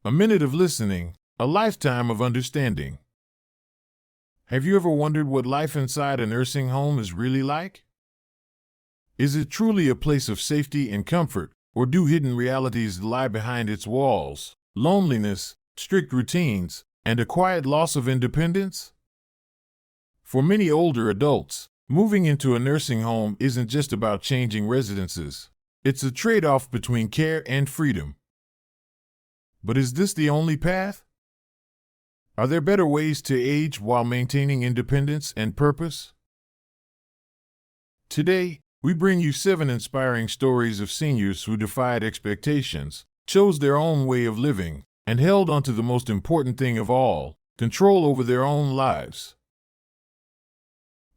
A minute of listening, a lifetime of understanding. Have you ever wondered what life inside a nursing home is really like? Is it truly a place of safety and comfort, or do hidden realities lie behind its walls? Loneliness, strict routines, and a quiet loss of independence? For many older adults, moving into a nursing home isn't just about changing residences. It's a trade-off between care and freedom. But is this the only path? Are there better ways to age while maintaining independence and purpose? Today, we bring you 7 inspiring stories of seniors who defied expectations, chose their own way of living, and held on to the most important thing of all, control over their own lives.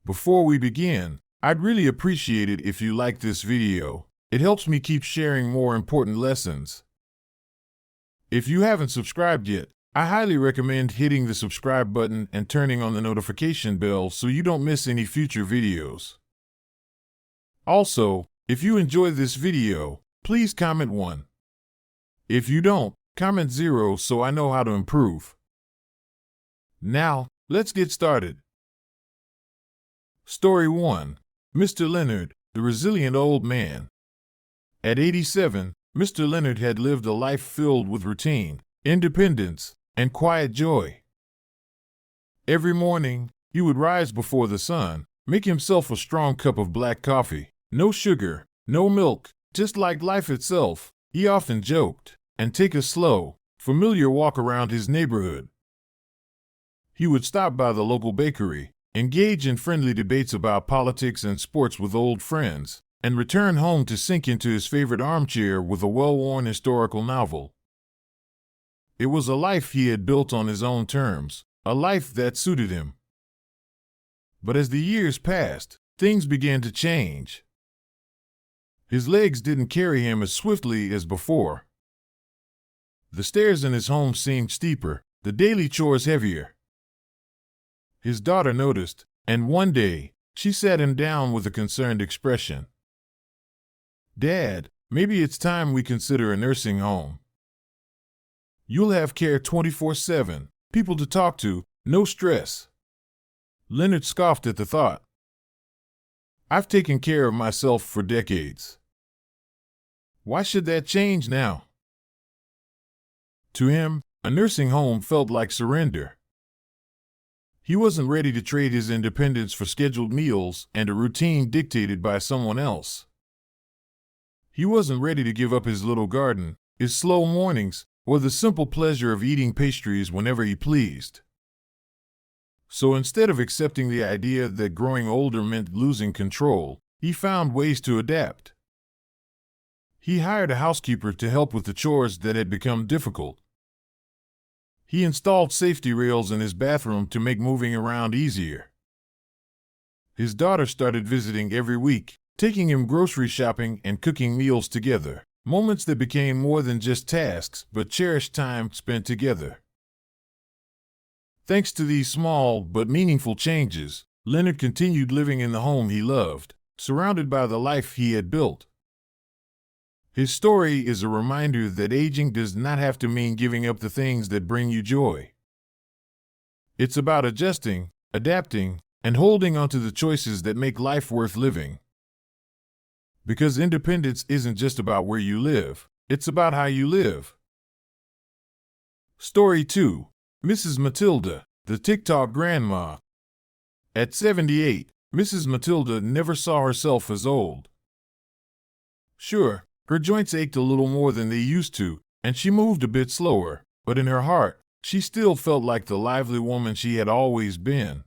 Before we begin, I'd really appreciate it if you like this video. It helps me keep sharing more important lessons. If you haven't subscribed yet, I highly recommend hitting the subscribe button and turning on the notification bell so you don't miss any future videos. Also, if you enjoy this video, please comment 1. If you don't, comment 0 so I know how to improve. Now, let's get started. Story 1. Mr. Leonard, the resilient old man. At 87, Mr. Leonard had lived a life filled with routine, independence, and quiet joy. Every morning, he would rise before the sun, make himself a strong cup of black coffee. No sugar, no milk, just like life itself, he often joked, and take a slow, familiar walk around his neighborhood. He would stop by the local bakery, engage in friendly debates about politics and sports with old friends, and return home to sink into his favorite armchair with a well-worn historical novel. It was a life he had built on his own terms, a life that suited him. But as the years passed, things began to change. His legs didn't carry him as swiftly as before. The stairs in his home seemed steeper, the daily chores heavier. His daughter noticed, and one day, she sat him down with a concerned expression. "Dad, maybe it's time we consider a nursing home. You'll have care 24/7, people to talk to, no stress." Leonard scoffed at the thought. "I've taken care of myself for decades. Why should that change now?" To him, a nursing home felt like surrender. He wasn't ready to trade his independence for scheduled meals and a routine dictated by someone else. He wasn't ready to give up his little garden, his slow mornings, or the simple pleasure of eating pastries whenever he pleased. So instead of accepting the idea that growing older meant losing control, he found ways to adapt. He hired a housekeeper to help with the chores that had become difficult. He installed safety rails in his bathroom to make moving around easier. His daughter started visiting every week, taking him grocery shopping and cooking meals together, moments that became more than just tasks but cherished time spent together. Thanks to these small but meaningful changes, Leonard continued living in the home he loved, surrounded by the life he had built. His story is a reminder that aging does not have to mean giving up the things that bring you joy. It's about adjusting, adapting, and holding on to the choices that make life worth living. Because independence isn't just about where you live, it's about how you live. Story 2. Mrs. Matilda, the TikTok grandma. At 78, Mrs. Matilda never saw herself as old. Sure, her joints ached a little more than they used to, and she moved a bit slower, but in her heart, she still felt like the lively woman she had always been.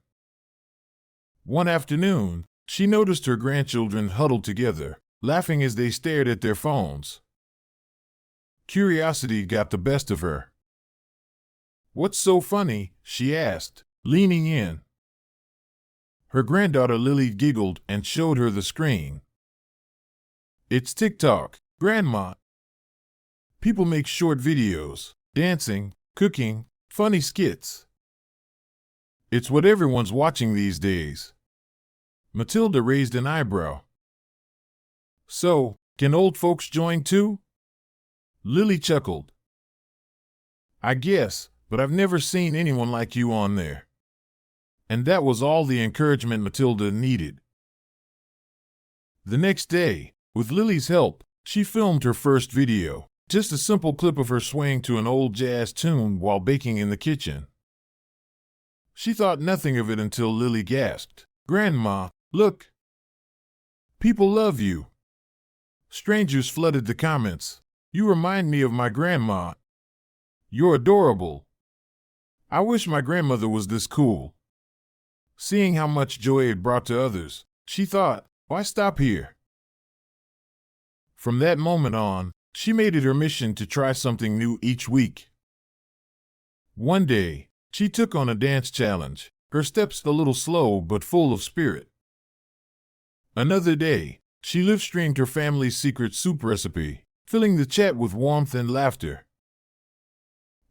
One afternoon, she noticed her grandchildren huddled together, laughing as they stared at their phones. Curiosity got the best of her. "What's so funny?" she asked, leaning in. Her granddaughter Lily giggled and showed her the screen. "It's TikTok, Grandma. People make short videos, dancing, cooking, funny skits. It's what everyone's watching these days." Matilda raised an eyebrow. "So, can old folks join too?" Lily chuckled. I guess, but I've never seen anyone like you on there." And that was all the encouragement Matilda needed. The next day, with Lily's help, she filmed her first video, just a simple clip of her swaying to an old jazz tune while baking in the kitchen. She thought nothing of it until Lily gasped, "Grandma, look! People love you." Strangers flooded the comments. "You remind me of my grandma. You're adorable. I wish my grandmother was this cool." Seeing how much joy it brought to others, she thought, "Why stop here?" From that moment on, she made it her mission to try something new each week. One day, she took on a dance challenge, her steps a little slow but full of spirit. Another day, she live-streamed her family's secret soup recipe, filling the chat with warmth and laughter.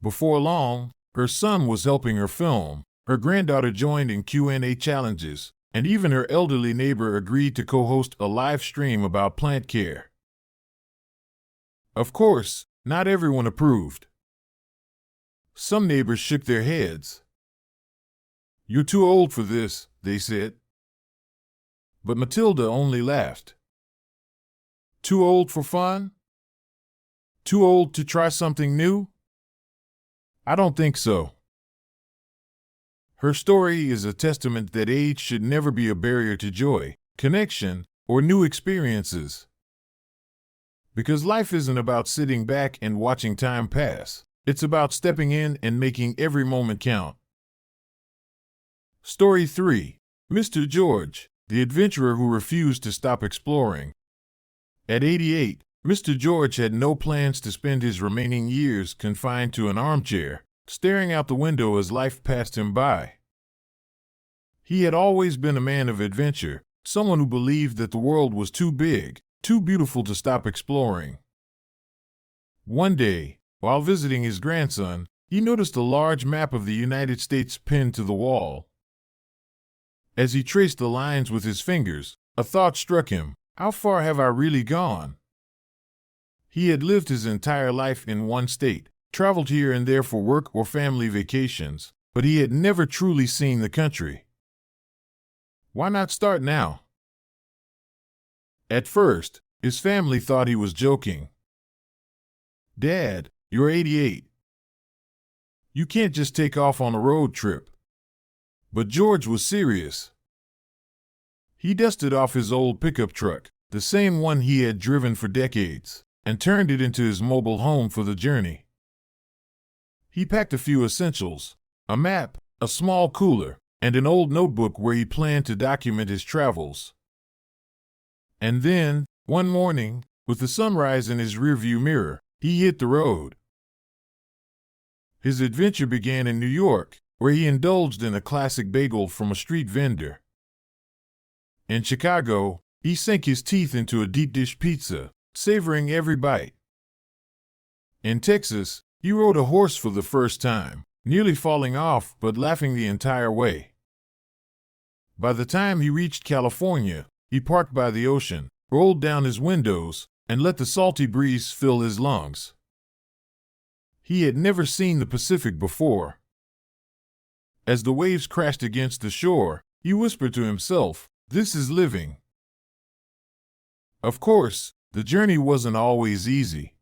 Before long, her son was helping her film, her granddaughter joined in Q&A challenges, and even her elderly neighbor agreed to co-host a live stream about plant care. Of course, not everyone approved. Some neighbors shook their heads. "You're too old for this," they said. But Matilda only laughed. Too old for fun? Too old to try something new? I don't think so. Her story is a testament that age should never be a barrier to joy, connection, or new experiences. Because life isn't about sitting back and watching time pass. It's about stepping in and making every moment count. Story 3. Mr. George, the adventurer who refused to stop exploring. At 88, Mr. George had no plans to spend his remaining years confined to an armchair, staring out the window as life passed him by. He had always been a man of adventure, someone who believed that the world was too big, too beautiful to stop exploring. One day, while visiting his grandson, he noticed a large map of the United States pinned to the wall. As he traced the lines with his fingers, a thought struck him: how far have I really gone? He had lived his entire life in one state, traveled here and there for work or family vacations, but he had never truly seen the country. Why not start now? At first, his family thought he was joking. "Dad, you're 88. You can't just take off on a road trip." But George was serious. He dusted off his old pickup truck, the same one he had driven for decades, and turned it into his mobile home for the journey. He packed a few essentials: a map, a small cooler, and an old notebook where he planned to document his travels. And then, one morning, with the sunrise in his rearview mirror, he hit the road. His adventure began in New York, where he indulged in a classic bagel from a street vendor. In Chicago, he sank his teeth into a deep-dish pizza, savoring every bite. In Texas, he rode a horse for the first time, nearly falling off but laughing the entire way. By the time he reached California, he parked by the ocean, rolled down his windows, and let the salty breeze fill his lungs. He had never seen the Pacific before. As the waves crashed against the shore, he whispered to himself, "This is living." Of course, the journey wasn't always easy.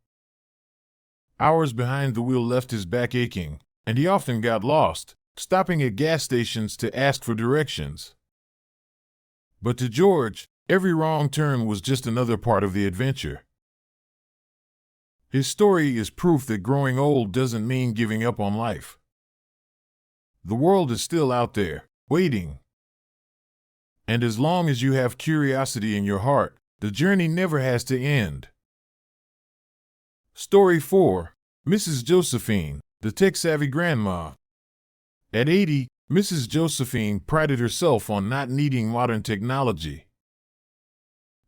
Hours behind the wheel left his back aching, and he often got lost, stopping at gas stations to ask for directions. But to George, every wrong turn was just another part of the adventure. His story is proof that growing old doesn't mean giving up on life. The world is still out there, waiting. And as long as you have curiosity in your heart, the journey never has to end. Story 4. Mrs. Josephine, the tech-savvy grandma. At 80, Mrs. Josephine prided herself on not needing modern technology.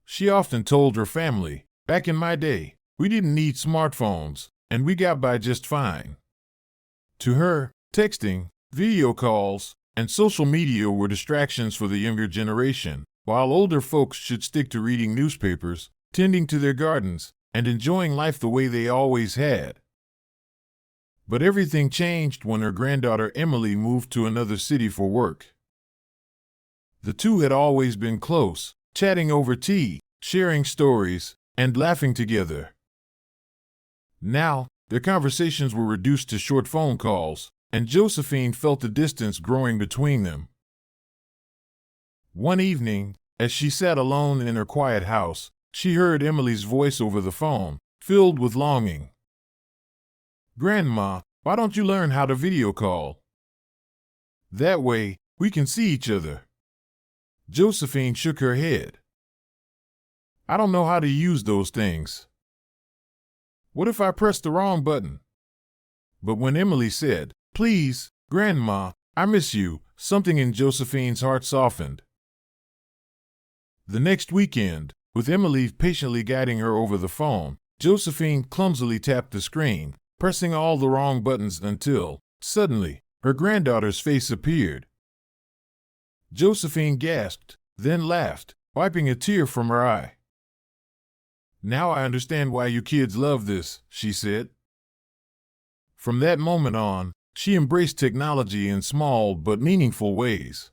She often told her family, "Back in my day, we didn't need smartphones, and we got by just fine." To her, texting, video calls, and social media were distractions for the younger generation, while older folks should stick to reading newspapers, tending to their gardens, and enjoying life the way they always had. But everything changed when her granddaughter Emily moved to another city for work. The two had always been close, chatting over tea, sharing stories, and laughing together. Now, their conversations were reduced to short phone calls, and Josephine felt the distance growing between them. One evening, as she sat alone in her quiet house, she heard Emily's voice over the phone, filled with longing. "Grandma, why don't you learn how to video call? That way, we can see each other." Josephine shook her head. "I don't know how to use those things. What if I press the wrong button?" But when Emily said, "Please, Grandma, I miss you," something in Josephine's heart softened. The next weekend, with Emily patiently guiding her over the phone, Josephine clumsily tapped the screen, pressing all the wrong buttons until, suddenly, her granddaughter's face appeared. Josephine gasped, then laughed, wiping a tear from her eye. "Now I understand why you kids love this," she said. From that moment on, she embraced technology in small but meaningful ways.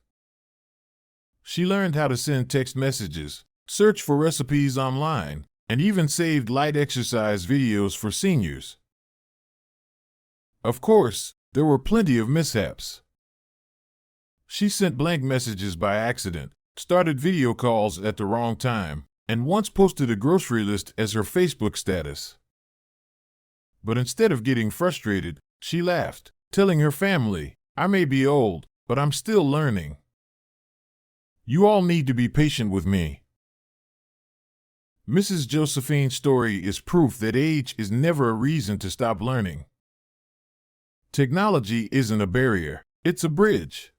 She learned how to send text messages, search for recipes online, and even saved light exercise videos for seniors. Of course, there were plenty of mishaps. She sent blank messages by accident, started video calls at the wrong time, and once posted a grocery list as her Facebook status. But instead of getting frustrated, she laughed, telling her family, "I may be old, but I'm still learning. You all need to be patient with me." Mrs. Josephine's story is proof that age is never a reason to stop learning. Technology isn't a barrier, it's a bridge.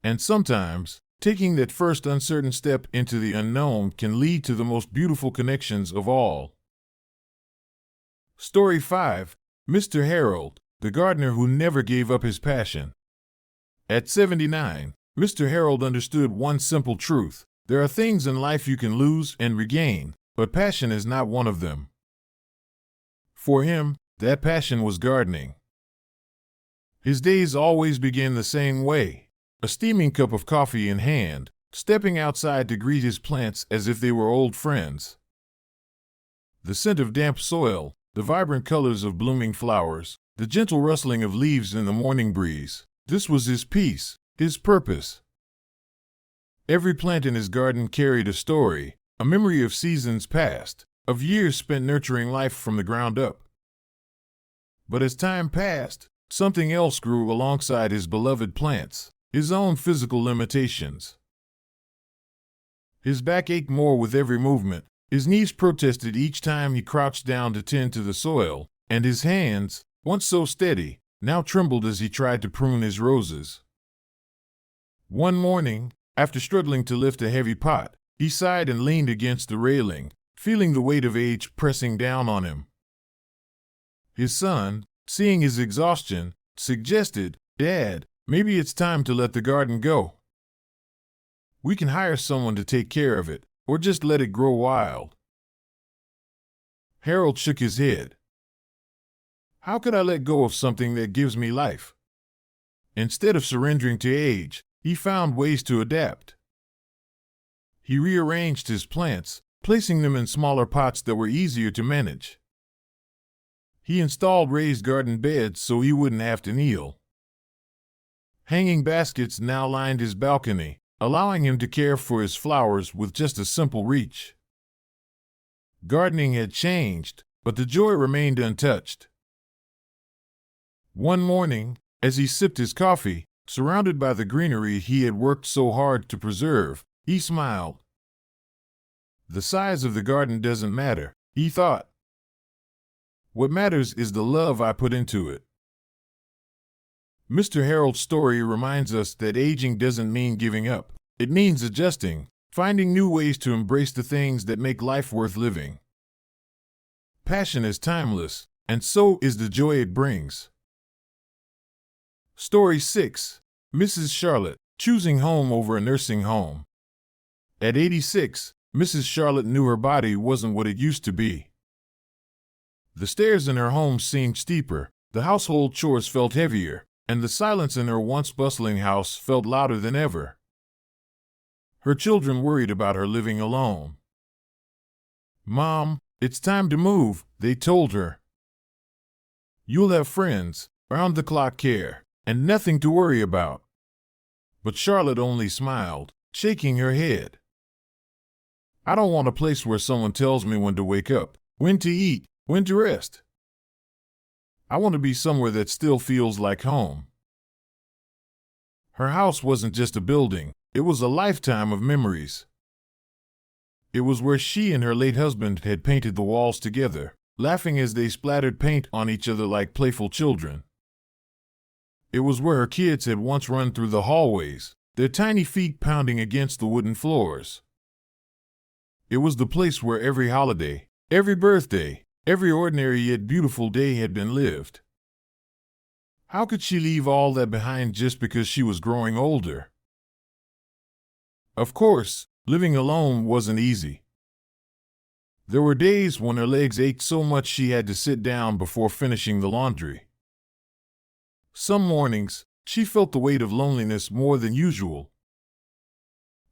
And sometimes, taking that first uncertain step into the unknown can lead to the most beautiful connections of all. Story 5. Mr. Harold, the gardener who never gave up his passion. At 79, Mr. Harold understood one simple truth: there are things in life you can lose and regain, but passion is not one of them. For him, that passion was gardening. His days always began the same way. A steaming cup of coffee in hand, stepping outside to greet his plants as if they were old friends. The scent of damp soil, the vibrant colors of blooming flowers, the gentle rustling of leaves in the morning breeze, this was his peace, his purpose. Every plant in his garden carried a story, a memory of seasons past, of years spent nurturing life from the ground up. But as time passed, something else grew alongside his beloved plants. His own physical limitations. His back ached more with every movement, his knees protested each time he crouched down to tend to the soil, and his hands, once so steady, now trembled as he tried to prune his roses. One morning, after struggling to lift a heavy pot, he sighed and leaned against the railing, feeling the weight of age pressing down on him. His son, seeing his exhaustion, suggested, "Dad, maybe it's time to let the garden go. We can hire someone to take care of it, or just let it grow wild." Harold shook his head. "How could I let go of something that gives me life?" Instead of surrendering to age, he found ways to adapt. He rearranged his plants, placing them in smaller pots that were easier to manage. He installed raised garden beds so he wouldn't have to kneel. Hanging baskets now lined his balcony, allowing him to care for his flowers with just a simple reach. Gardening had changed, but the joy remained untouched. One morning, as he sipped his coffee, surrounded by the greenery he had worked so hard to preserve, he smiled. The size of the garden doesn't matter, he thought. What matters is the love I put into it. Mr. Harold's story reminds us that aging doesn't mean giving up. It means adjusting, finding new ways to embrace the things that make life worth living. Passion is timeless, and so is the joy it brings. Story 6. Mrs. Charlotte, choosing home over a nursing home. At 86, Mrs. Charlotte knew her body wasn't what it used to be. The stairs in her home seemed steeper, the household chores felt heavier, and the silence in her once bustling house felt louder than ever. Her children worried about her living alone. "Mom, it's time to move," they told her. "You'll have friends, round-the-clock care, and nothing to worry about." But Charlotte only smiled, shaking her head. "I don't want a place where someone tells me when to wake up, when to eat, when to rest. I want to be somewhere that still feels like home." Her house wasn't just a building, it was a lifetime of memories. It was where she and her late husband had painted the walls together, laughing as they splattered paint on each other like playful children. It was where her kids had once run through the hallways, their tiny feet pounding against the wooden floors. It was the place where every holiday, every birthday, every ordinary yet beautiful day had been lived. How could she leave all that behind just because she was growing older? Of course, living alone wasn't easy. There were days when her legs ached so much she had to sit down before finishing the laundry. Some mornings, she felt the weight of loneliness more than usual.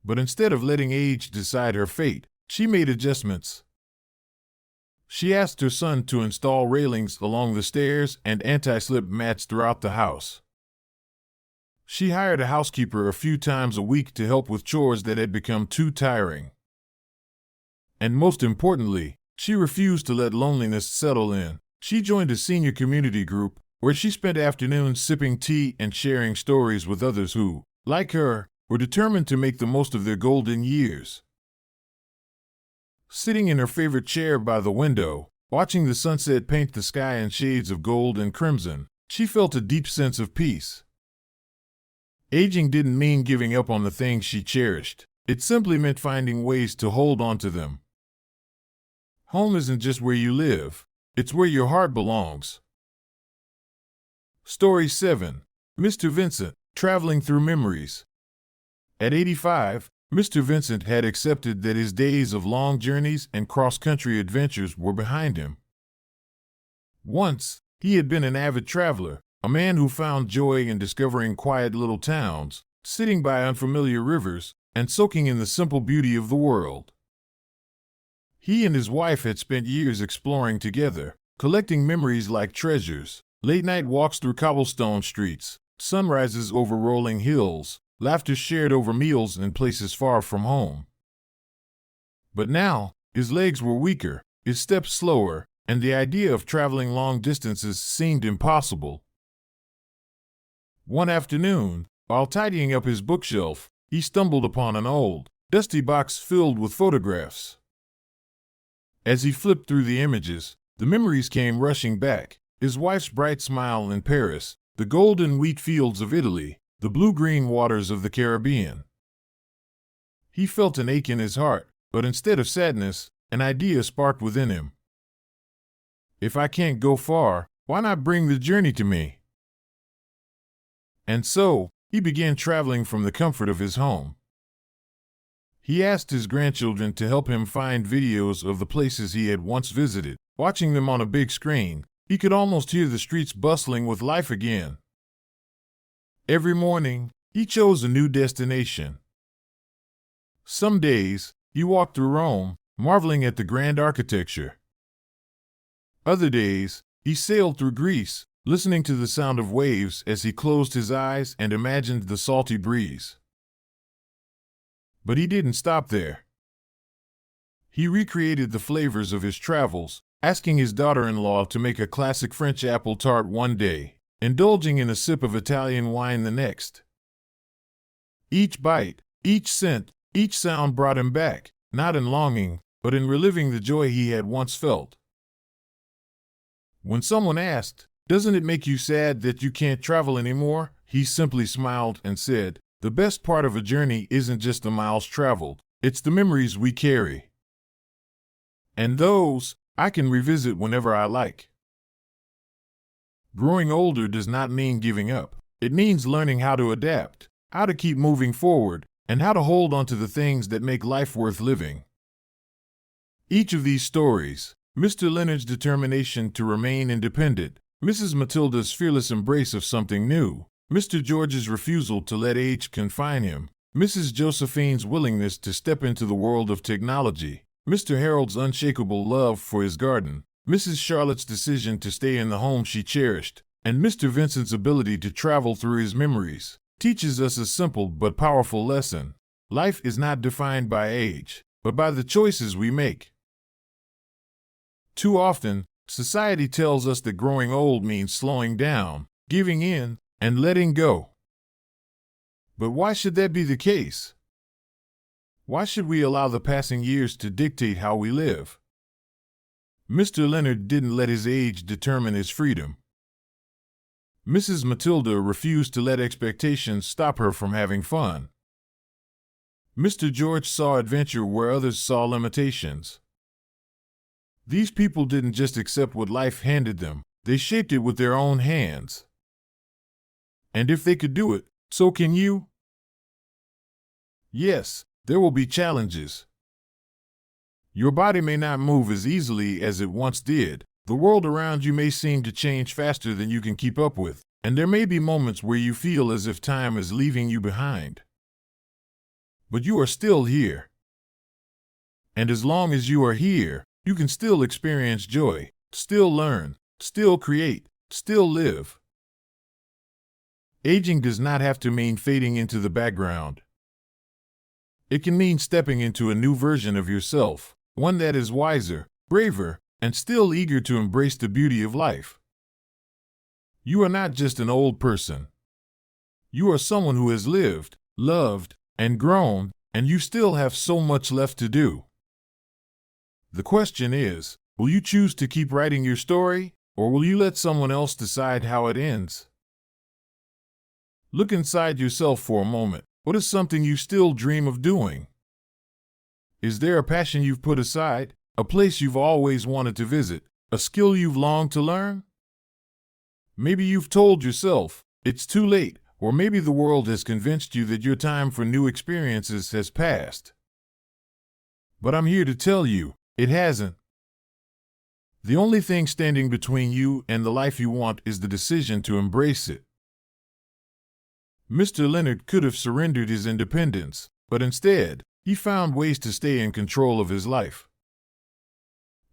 But instead of letting age decide her fate, she made adjustments. She asked her son to install railings along the stairs and anti-slip mats throughout the house. She hired a housekeeper a few times a week to help with chores that had become too tiring. And most importantly, she refused to let loneliness settle in. She joined a senior community group where she spent afternoons sipping tea and sharing stories with others who, like her, were determined to make the most of their golden years. Sitting in her favorite chair by the window, watching the sunset paint the sky in shades of gold and crimson, she felt a deep sense of peace. Aging didn't mean giving up on the things she cherished. It simply meant finding ways to hold on to them. Home isn't just where you live, it's where your heart belongs. Story 7. Mr. Vincent, Traveling Through Memories. At 85, Mr. Vincent had accepted that his days of long journeys and cross-country adventures were behind him. Once, he had been an avid traveler, a man who found joy in discovering quiet little towns, sitting by unfamiliar rivers, and soaking in the simple beauty of the world. He and his wife had spent years exploring together, collecting memories like treasures, late-night walks through cobblestone streets, sunrises over rolling hills, laughter shared over meals in places far from home. But now, his legs were weaker, his steps slower, and the idea of traveling long distances seemed impossible. One afternoon, while tidying up his bookshelf, he stumbled upon an old, dusty box filled with photographs. As he flipped through the images, the memories came rushing back: his wife's bright smile in Paris, the golden wheat fields of Italy, the blue-green waters of the Caribbean. He felt an ache in his heart, but instead of sadness, an idea sparked within him. If I can't go far, why not bring the journey to me? And so, he began traveling from the comfort of his home. He asked his grandchildren to help him find videos of the places he had once visited. Watching them on a big screen, he could almost hear the streets bustling with life again. Every morning, he chose a new destination. Some days, he walked through Rome, marveling at the grand architecture. Other days, he sailed through Greece, listening to the sound of waves as he closed his eyes and imagined the salty breeze. But he didn't stop there. He recreated the flavors of his travels, asking his daughter-in-law to make a classic French apple tart one day, indulging in a sip of Italian wine the next. Each bite, each scent, each sound brought him back, not in longing, but in reliving the joy he had once felt. When someone asked, "Doesn't it make you sad that you can't travel anymore?" he simply smiled and said, "The best part of a journey isn't just the miles traveled, it's the memories we carry. And those, I can revisit whenever I like." Growing older does not mean giving up. It means learning how to adapt, how to keep moving forward, and how to hold on to the things that make life worth living. Each of these stories, Mr. Leonard's determination to remain independent, Mrs. Matilda's fearless embrace of something new, Mr. George's refusal to let age confine him, Mrs. Josephine's willingness to step into the world of technology, Mr. Harold's unshakable love for his garden, Mrs. Charlotte's decision to stay in the home she cherished, and Mr. Vincent's ability to travel through his memories, teaches us a simple but powerful lesson. Life is not defined by age, but by the choices we make. Too often, society tells us that growing old means slowing down, giving in, and letting go. But why should that be the case? Why should we allow the passing years to dictate how we live? Mr. Leonard didn't let his age determine his freedom. Mrs. Matilda refused to let expectations stop her from having fun. Mr. George saw adventure where others saw limitations. These people didn't just accept what life handed them, they shaped it with their own hands. And if they could do it, so can you. Yes, there will be challenges. Your body may not move as easily as it once did. The world around you may seem to change faster than you can keep up with, and there may be moments where you feel as if time is leaving you behind. But you are still here. And as long as you are here, you can still experience joy, still learn, still create, still live. Aging does not have to mean fading into the background. It can mean stepping into a new version of yourself, one that is wiser, braver, and still eager to embrace the beauty of life. You are not just an old person. You are someone who has lived, loved, and grown, and you still have so much left to do. The question is, will you choose to keep writing your story, or will you let someone else decide how it ends? Look inside yourself for a moment. What is something you still dream of doing? Is there a passion you've put aside, a place you've always wanted to visit, a skill you've longed to learn? Maybe you've told yourself, it's too late, or maybe the world has convinced you that your time for new experiences has passed. But I'm here to tell you, it hasn't. The only thing standing between you and the life you want is the decision to embrace it. Mr. Leonard could have surrendered his independence, but instead, he found ways to stay in control of his life.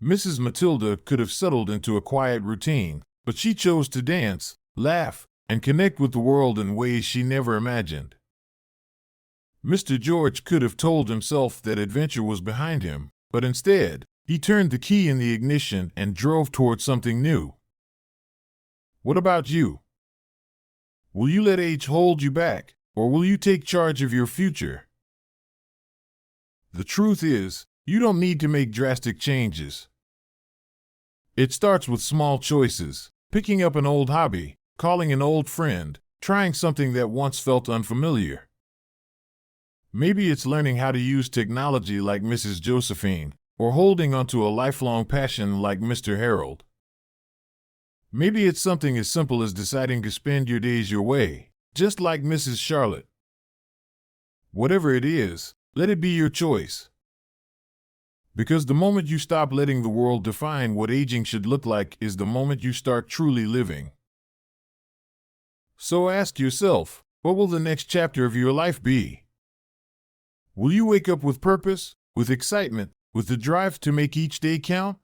Mrs. Matilda could have settled into a quiet routine, but she chose to dance, laugh, and connect with the world in ways she never imagined. Mr. George could have told himself that adventure was behind him, but instead, he turned the key in the ignition and drove toward something new. What about you? Will you let age hold you back, or will you take charge of your future? The truth is, you don't need to make drastic changes. It starts with small choices, picking up an old hobby, calling an old friend, trying something that once felt unfamiliar. Maybe it's learning how to use technology like Mrs. Josephine, or holding onto a lifelong passion like Mr. Harold. Maybe it's something as simple as deciding to spend your days your way, just like Mrs. Charlotte. Whatever it is, let it be your choice. Because the moment you stop letting the world define what aging should look like is the moment you start truly living. So ask yourself, what will the next chapter of your life be? Will you wake up with purpose, with excitement, with the drive to make each day count?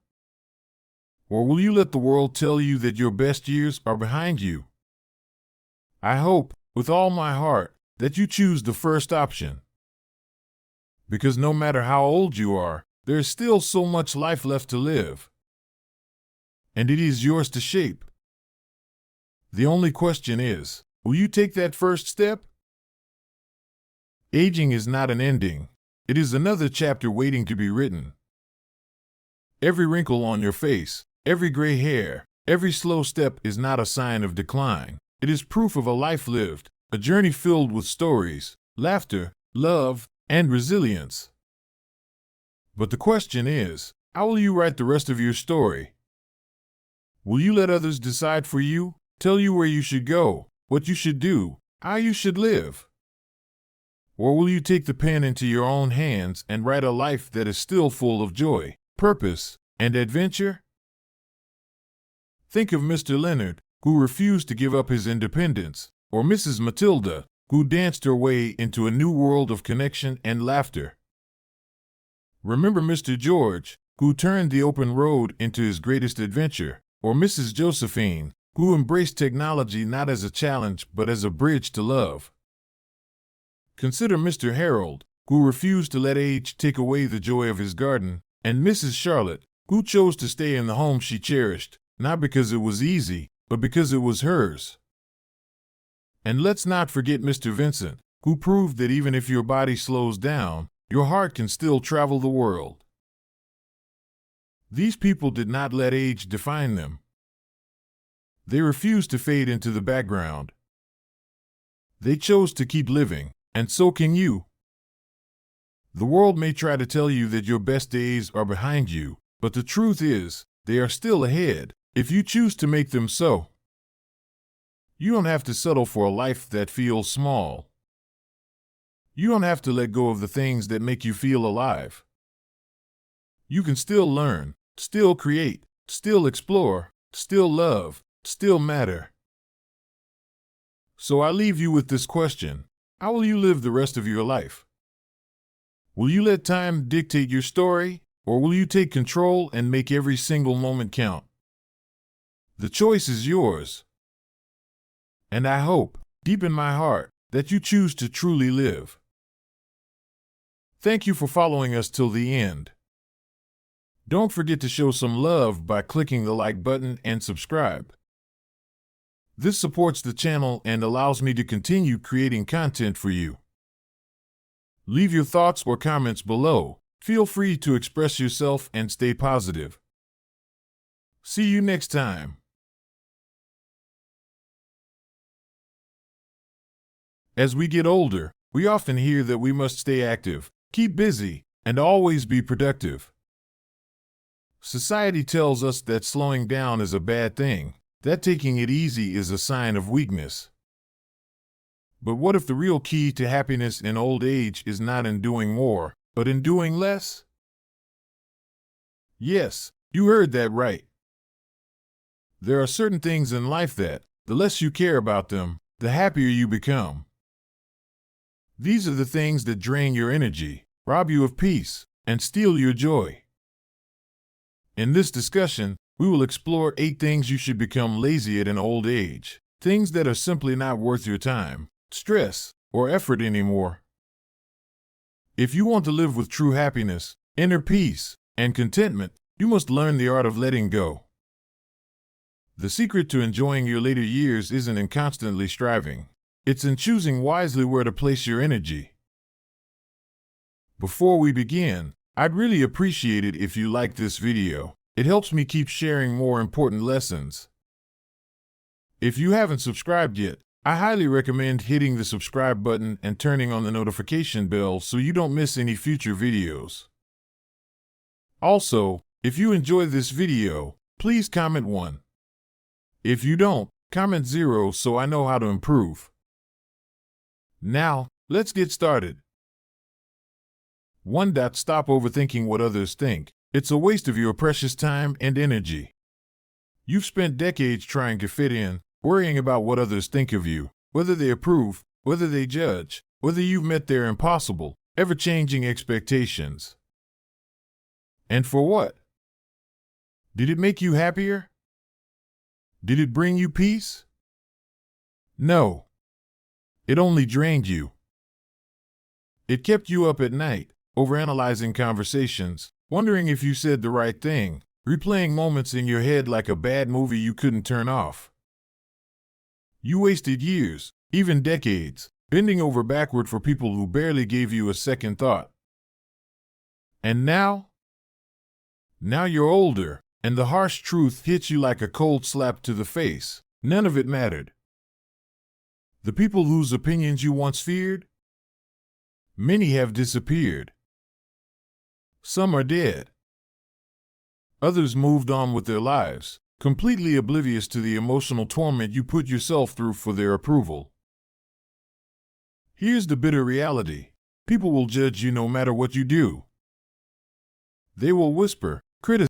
Or will you let the world tell you that your best years are behind you? I hope, with all my heart, that you choose the first option. Because no matter how old you are, there is still so much life left to live. And it is yours to shape. The only question is, will you take that first step? Aging is not an ending. It is another chapter waiting to be written. Every wrinkle on your face, every gray hair, every slow step is not a sign of decline. It is proof of a life lived, a journey filled with stories, laughter, love, and resilience. But the question is, how will you write the rest of your story? Will you let others decide for you, tell you where you should go, what you should do, how you should live? Or will you take the pen into your own hands and write a life that is still full of joy, purpose, and adventure? Think of Mr. Leonard, who refused to give up his independence, or Mrs. Matilda, who danced her way into a new world of connection and laughter. Remember Mr. George, who turned the open road into his greatest adventure, or Mrs. Josephine, who embraced technology not as a challenge but as a bridge to love. Consider Mr. Harold, who refused to let age take away the joy of his garden, and Mrs. Charlotte, who chose to stay in the home she cherished, not because it was easy, but because it was hers. And let's not forget Mr. Vincent, who proved that even if your body slows down, your heart can still travel the world. These people did not let age define them. They refused to fade into the background. They chose to keep living, and so can you. The world may try to tell you that your best days are behind you, but the truth is, they are still ahead, if you choose to make them so. You don't have to settle for a life that feels small. You don't have to let go of the things that make you feel alive. You can still learn, still create, still explore, still love, still matter. So I leave you with this question: how will you live the rest of your life? Will you let time dictate your story, or will you take control and make every single moment count? The choice is yours. And I hope, deep in my heart, that you choose to truly live. Thank you for following us till the end. Don't forget to show some love by clicking the like button and subscribe. This supports the channel and allows me to continue creating content for you. Leave your thoughts or comments below. Feel free to express yourself and stay positive. See you next time. As we get older, we often hear that we must stay active, keep busy, and always be productive. Society tells us that slowing down is a bad thing, that taking it easy is a sign of weakness. But what if the real key to happiness in old age is not in doing more, but in doing less? Yes, you heard that right. There are certain things in life that, the less you care about them, the happier you become. These are the things that drain your energy, rob you of peace, and steal your joy. In this discussion, we will explore 8 things you should become lazy at in old age, things that are simply not worth your time, stress, or effort anymore. If you want to live with true happiness, inner peace, and contentment, you must learn the art of letting go. The secret to enjoying your later years isn't in constantly striving. It's in choosing wisely where to place your energy. Before we begin, I'd really appreciate it if you liked this video. It helps me keep sharing more important lessons. If you haven't subscribed yet, I highly recommend hitting the subscribe button and turning on the notification bell so you don't miss any future videos. Also, if you enjoyed this video, please comment 1. If you don't, comment 0 so I know how to improve. Now, let's get started. 1. Stop overthinking what others think. It's a waste of your precious time and energy. You've spent decades trying to fit in, worrying about what others think of you, whether they approve, whether they judge, whether you've met their impossible, ever-changing expectations. And for what? Did it make you happier? Did it bring you peace? No. It only drained you. It kept you up at night, overanalyzing conversations, wondering if you said the right thing, replaying moments in your head like a bad movie you couldn't turn off. You wasted years, even decades, bending over backward for people who barely gave you a second thought. And now? Now you're older, and the harsh truth hits you like a cold slap to the face. None of it mattered. The people whose opinions you once feared? Many have disappeared. Some are dead. Others moved on with their lives, completely oblivious to the emotional torment you put yourself through for their approval. Here's the bitter reality. People will judge you no matter what you do. They will whisper, criticize,